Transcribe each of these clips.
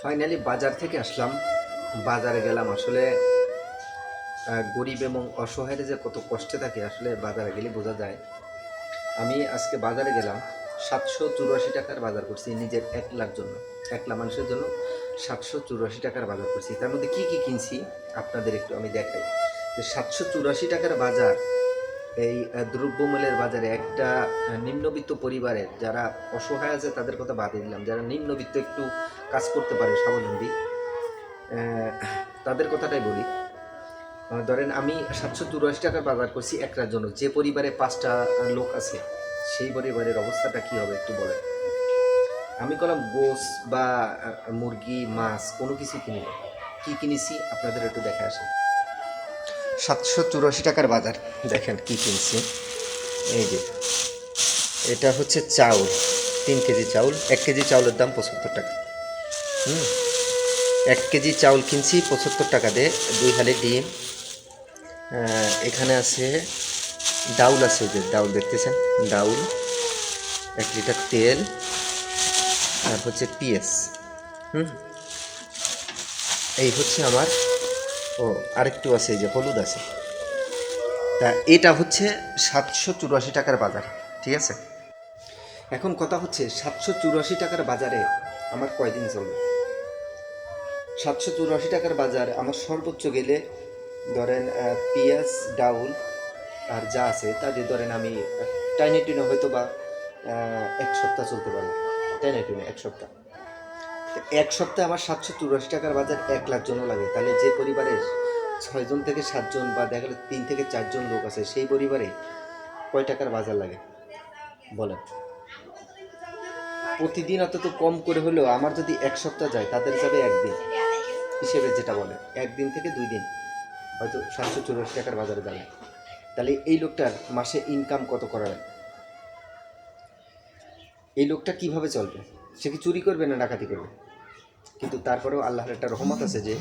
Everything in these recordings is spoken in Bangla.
ফাইনালি বাজার থেকে আসলাম। বাজারে গেলাম। আসলে গরিব এবং অসহায়ের যে কত কষ্টে থাকে আসলে বাজারে গেলে বোঝা যায়। আমি আজকে বাজারে গেলাম, 784 টাকার বাজার করছি নিজের 1 লাখ জন্য, 1 লাখ মানুষের জন্য 784 টাকার বাজার করছি। তার মধ্যে কি কি কিনছি আপনাদের একটু আমি দেখাই। যে 784 টাকার বাজার, এই দ্রব্যমূল্যের বাজারে একটা নিম্নবিত্ত পরিবারের যারা অসহায় আছে তাদের কথা বাদে দিলাম, যারা নিম্নবিত্ত একটু কাজ করতে পারে স্বাবলম্বী, তাদের কথাটাই বলি। ধরেন আমি 784 টাকার বাজার করছি একটার জন্য। যে পরিবারে 5টা লোক আছে সেই পরিবারের অবস্থাটা কি হবে একটু বলেন। আমি করলাম গোস বা মুরগি মাছ কোনো কিছু কিনি না। কি কিনেছি আপনাদের একটু দেখে আসি। 784 টাকার বাজার, দেখেন কি কিনছি। এই যে এটা হচ্ছে চাউল, 3 কেজি চাউল। 1 কেজি চাউলের দাম 75 টাকা। 1 কেজি চাউল কিনছি 75 টাকা দিয়ে। 2 হালি ডিম, এখানে আছে ডাউল, আছে যে ডাউল দেখতেছেন, ডাউল, 1 লিটার তেল, আর হচ্ছে পিএস। এই হচ্ছে আমার। ও আরেকটু আছে, এই যে হলুদ আছে। তা এটা হচ্ছে 784 টাকার বাজার, ঠিক আছে। এখন কথা হচ্ছে 784 টাকার বাজারে আমার কয়দিন চলবে? 784 টাকার বাজার আমার সর্বোচ্চ গেলে ধরেন পেঁয়াজ, ডাউল আর যা আছে তা দিয়ে ধরেন আমি টাইনে টুনে হয়তো বা 1 সপ্তাহ চলতে পারবো। টাইনে টুনে 1 সপ্তাহ। 1 সপ্তাহে আমার 784 টাকার বাজার 1 লাখ জনও লাগে। তাহলে যে পরিবারের 6 জন থেকে 7 জন বা দেখা গেলো 3 থেকে 4 জন লোক আছে সেই পরিবারে কয় টাকার বাজার লাগে বলেন। প্রতিদিন অন্তত কম করে হলেও আমার যদি 1 সপ্তাহ যায় তাদের যাবে একদিন হিসেবে, যেটা বলে 1 দিন থেকে 2 দিন হয়তো 784 টাকার বাজারে যাবে। তাহলে এই লোকটার মাসে ইনকাম কত করা? এই লোকটা কিভাবে চলবে? সে কি চুরি করবে না ডাকাতি করবে? কিন্তু তারপরেও আল্লাহর একটা রহমত আছে যে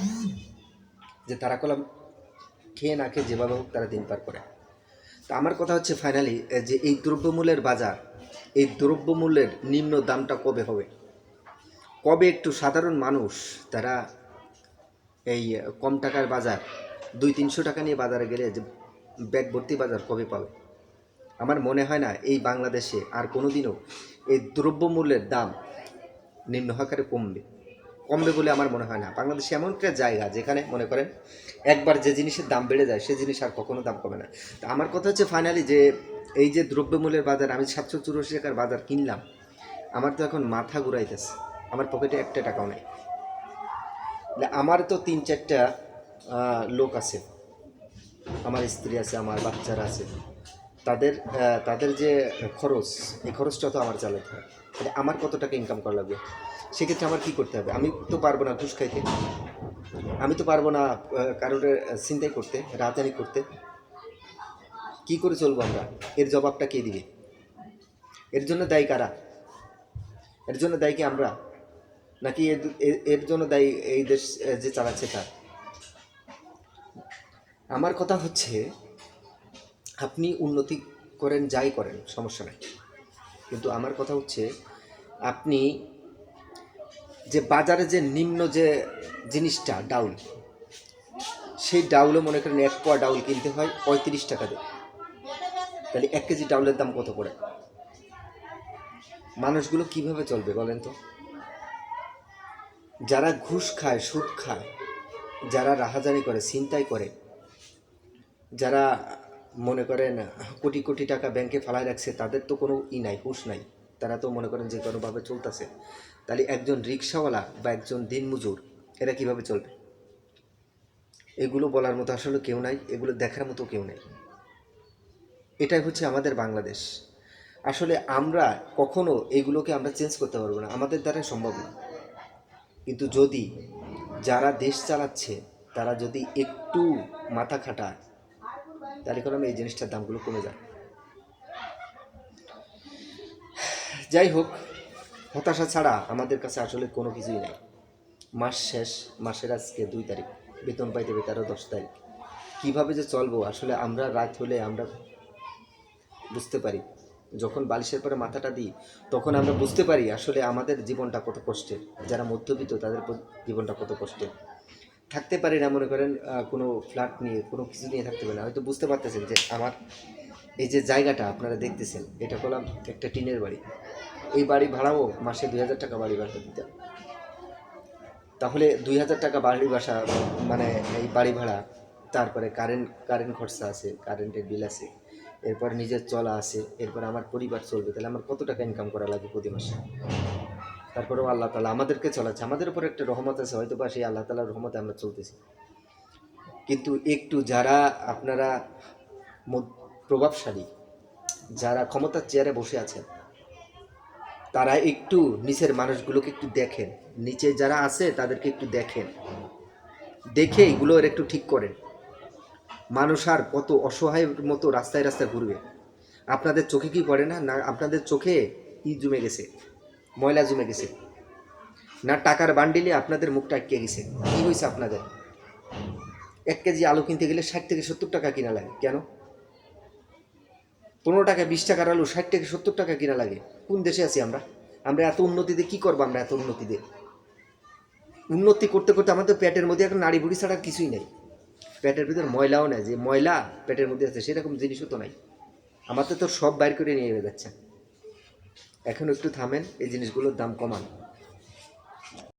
যে তারা কলম খেয়ে না খেয়ে যেভাবে হোক তারা দিন পার করে। তা আমার কথা হচ্ছে ফাইনালি যে এই দ্রব্যমূল্যের বাজার, এই দ্রব্যমূল্যের নিম্ন দামটা কবে হবে? কবে একটু সাধারণ মানুষ তারা এই কম টাকার বাজার 200-300 টাকা নিয়ে বাজারে গেলে যে ব্যাগ ভর্তি বাজার কবে পাবে? আমার মনে হয় না এই বাংলাদেশে আর কোনোদিনও এই দ্রব্যমূল্যের দাম নিম্ন আকারে কমবে বলে আমার মনে হয় না। বাংলাদেশে এমন একটা জায়গা যেখানে মনে করেন একবার যে জিনিসের দাম বেড়ে যায় সে জিনিস আর কখনো দাম কমে না। তো আমার কথা হচ্ছে ফাইনালি যে এই যে দ্রব্যমূল্যের বাজার, আমি 784 টাকার বাজার কিনলাম, আমার তো এখন মাথা ঘুরাইতেছে। আমার পকেটে 1 টাকাও নেই। আমার তো 3-4টা লোক আছে, আমার স্ত্রী আছে, আমার বাচ্চারা আছে, তাদের তাদের যে খরচ, এই খরচটা তো আমার চালাতে হয়। তাহলে আমার কত টাকা ইনকাম করা লাগবে? সেক্ষেত্রে আমার কী করতে হবে? আমি তো পারবো না ঘুষ খাইতে, আমি তো পারবো না কারোর ছিনতাই করতে, রাজধানী করতে। কি করে চলবো আমরা? এর জবাবটা কে দিবে? এর জন্য দায়ী কারা? এর জন্য দায়ী কি আমরা, নাকি এর জন্য দায়ী এই দেশ যে চালাচ্ছে তার? আমার কথা হচ্ছে আপনি উন্নতি করেন, যাই করেন, সমস্যা নেই, কিন্তু আমার কথা হচ্ছে আপনি যে বাজারে যে নিম্ন যে জিনিসটা ডাউল, সেই ডাউলও মনে করেন 1 পোয়া ডাউল কিনতে হয় 35 টাকা দিয়ে। তাহলে 1 কেজি ডাউলের দাম কত পড়ে? মানুষগুলো কিভাবে চলবে বলেন তো? যারা ঘুষ খায়, সুদ খায়, যারা রাহাজানি করে, ছিনতাই করে, যারা মনে করেন কোটি কোটি টাকা ব্যাংকে ফালায় রাখছে, তাদের তো কোনো নাই, হুঁশ নাই। তারা তো মনে করেন যে কোনোভাবে চলতেছে। তাহলে একজন রিক্সাওয়ালা বা একজন দিনমজুর এরা কিভাবে চলবে? এগুলো বলার মতো আসলে কেউ নাই, এগুলো দেখার মতো কেউ নেই। এটাই হচ্ছে আমাদের বাংলাদেশ। আসলে আমরা কখনো এগুলোকে আমরা চেঞ্জ করতে পারবো না, আমাদের দ্বারা সম্ভব না। কিন্তু যদি যারা দেশ চালাচ্ছে তারা যদি একটু মাথা খাটায় তাহলে কোনো এই জিনিসটার দামগুলো কমে যায়। যাই হোক, হতাশা ছাড়া আমাদের কাছে আসলে কোনো কিছুই নেই। মাস শেষ, মাসের আজকে 2 তারিখ, বেতন পাইতে হবে 10 তারিখ। কীভাবে যে চলবো আসলে আমরা রাত হলে আমরা বুঝতে পারি। যখন বালিশের পরে মাথাটা দিই তখন আমরা বুঝতে পারি আসলে আমাদের জীবনটা কত কষ্টের, যারা মধ্যবিত্ত তাদের জীবনটা কত কষ্টের। থাকতে পারি না, মনে করেন কোনো ফ্ল্যাট নিয়ে কোনো কিছু নিয়ে থাকতে পারি না, হয়তো বুঝতে পারতেছেন যে আমার এই যে জায়গাটা আপনারা দেখতেছেন এটা করলাম একটা টিনের বাড়ি, এই বাড়ি ভাড়াও মাসে 2,000 টাকা বাড়ি ভাড়া দিতে হয়। তাহলে 2,000 টাকা বাড়ি বাসা মানে এই বাড়ি ভাড়া, তারপরে কারেন্ট খরচা আছে, কারেন্টের বিল আছে, এরপর নিজের চলা আছে, এরপর আমার পরিবার চলবে, তাহলে আমার কত টাকা ইনকাম করা লাগে প্রতি মাসে। তারপরেও আল্লাহ তাআলা আমাদেরকে চলাচ্ছে, আমাদের উপর একটা রহমত আছে, হয়তো বা সেই আল্লাহ তাআলার রহমতে আমরা চলতেছি। কিন্তু একটু যারা আপনারা প্রভাবশালী, যারা ক্ষমতার চেয়ারে বসে আছেন, তারা একটু নিচের মানুষগুলোকে একটু দেখেন, নিচে যারা আছে তাদেরকে একটু দেখেন, দেখে এগুলোর একটু ঠিক করেন। মানুষ আর কত অসহায়ের মতো রাস্তায় রাস্তায় ঘুরবে। আপনাদের চোখে কি পড়ে না? না আপনাদের চোখে কি জমে গেছে? ময়লা জমে গেছে না? টাকার বান্ডিলে আপনাদের মুখটা আটকে গেছে? কি হয়েছে আপনাদের? 1 কেজি আলু কিনতে গেলে 60 থেকে 70 টাকা কিনা লাগে, কেন? 15 টাকা 20 টাকার আলু 60 থেকে 70 টাকা কিনা লাগে। কোন দেশে আছি আমরা? আমরা এত উন্নতিতে কি করবো? আমরা এত উন্নতিতে উন্নতি করতে করতে আমাদের পেটের মধ্যে এখন নাড়ি বুড়ি ছাড়া কিছুই নেই। পেটের ভিতরে ময়লাও নেই, যে ময়লা পেটের মধ্যে আছে সেরকম জিনিসও তো নাই। আমাদের তো সব বাইর করে নিয়ে যাচ্ছে। এখন একটু থামেন, এই জিনিসগুলোর দাম কমান।